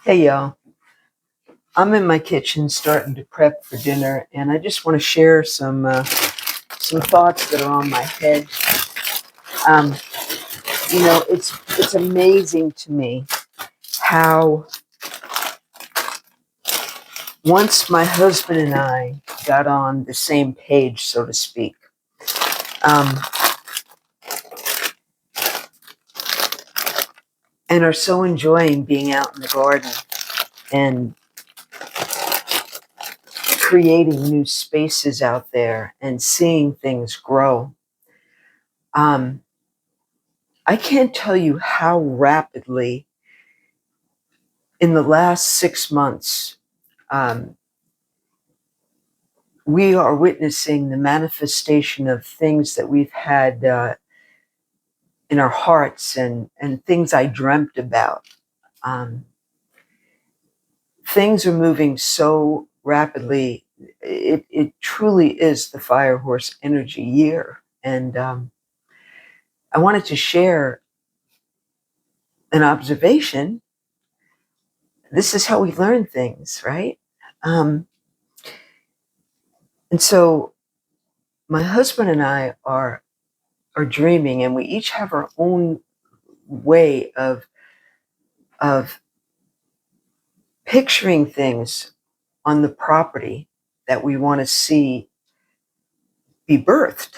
Hey y'all, I'm in my kitchen starting to prep for dinner, and I just want to share some thoughts that are on my head. Um, it's amazing to me how once my husband and I got on the same page, so to speak, um, and are so enjoying being out in the garden and creating new spaces out there and seeing things grow. Um, I can't tell you how rapidly in the last 6 months, um, we are witnessing the manifestation of things that we've had in our hearts and things I dreamt about. Um, Things are moving so rapidly. It truly is the Fire Horse Energy Year. And I wanted to share an observation. This is how we learn things, right? Um, and so my husband and I are dreaming, and we each have our own way of picturing things on the property that we want to see be birthed.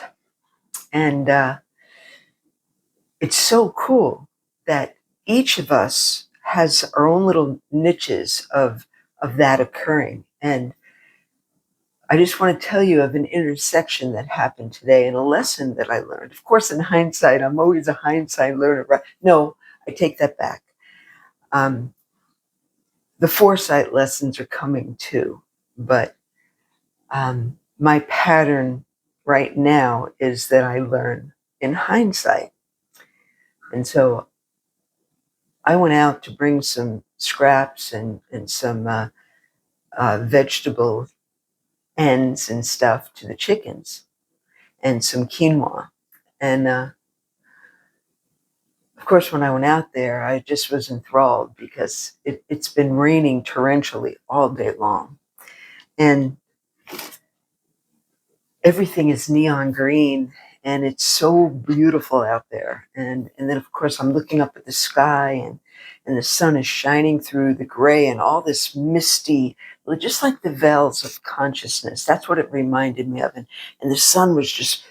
And it's so cool that each of us has our own little niches of that occurring. And I just want to tell you of an intersection that happened today and a lesson that I learned. Of course, in hindsight, I'm always a hindsight learner. Right? No, I take that back. Um, the foresight lessons are coming too, but my pattern right now is that I learn in hindsight. And so I went out to bring some scraps and some vegetable ends and stuff to the chickens and some quinoa. And of course, when I went out there, I just was enthralled because it's been raining torrentially all day long. And everything is neon green and it's so beautiful out there. And then of course I'm looking up at the sky and the sun is shining through the gray and all this misty, just like the veils of consciousness. That's what it reminded me of. And the sun was just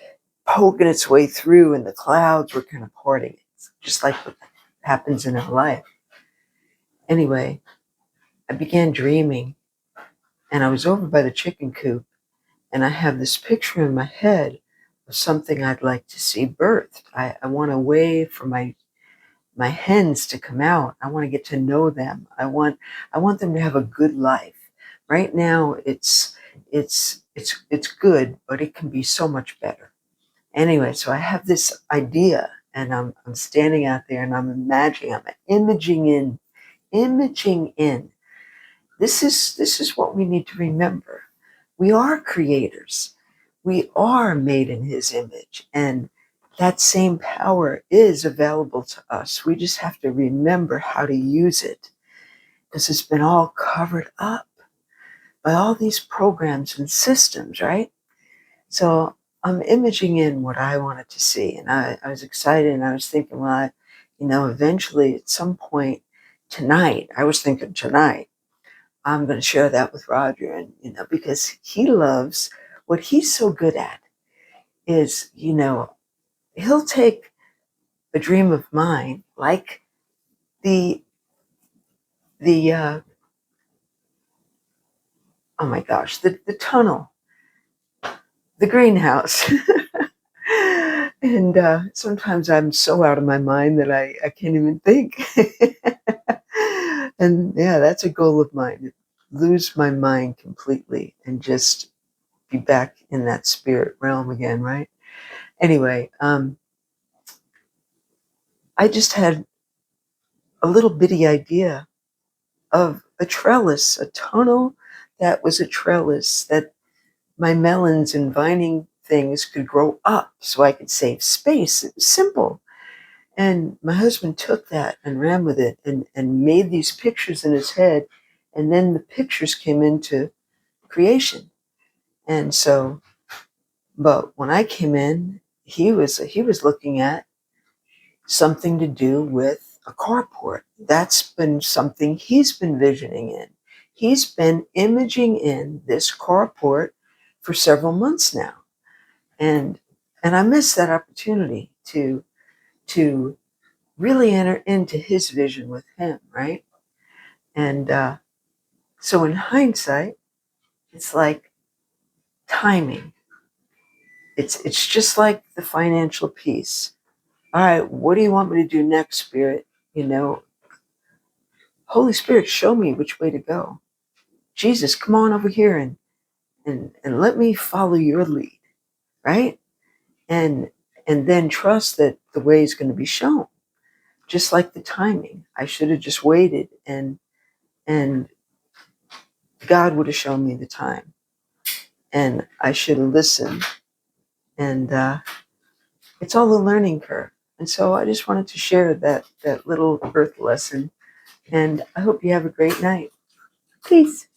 poking its way through and the clouds were kind of parting. It's just like what happens in our life. Anyway, I began dreaming and I was over by the chicken coop. And I have this picture in my head of something I'd like to see birthed. I want a way for my hens to come out. I want to get to know them. I want them to have a good life. Right now it's good, but it can be so much better. Anyway, so I have this idea and I'm standing out there and I'm imagining, I'm imaging in. This is what we need to remember. We are creators. We are made in his image. And that same power is available to us. We just have to remember how to use it because it's been all covered up by all these programs and systems, right? So I'm imaging in what I wanted to see. And I was excited and I was thinking, well, eventually at some point tonight, I was thinking tonight, I'm going to share that with Roger, and because he loves what he's so good at is, he'll take a dream of mine, like the the oh my gosh, the tunnel, the greenhouse, and sometimes I'm so out of my mind that I can't even think. And yeah, that's a goal of mine: to lose my mind completely and just be back in that spirit realm again, right? Anyway, I just had a little bitty idea of a trellis, a tunnel that was a trellis that my melons and vining things could grow up so I could save space. It was simple. And my husband took that and ran with it and made these pictures in his head. And then the pictures came into creation. And so, but when I came in, he was looking at something to do with a carport. That's been something he's been visioning in. He's been imaging in this carport for several months now. And I missed that opportunity to really enter into his vision with him, right? And so in hindsight, it's like timing. It's just like the financial piece. All right, what do you want me to do next, Spirit? You know, Holy Spirit, show me which way to go. Jesus, come on over here and let me follow your lead, right? And then trust that the way is going to be shown. Just like the timing. I should have just waited and God would have shown me the time. And I should have listened. And it's all a learning curve. And so I just wanted to share that little earth lesson. And I hope you have a great night. Peace.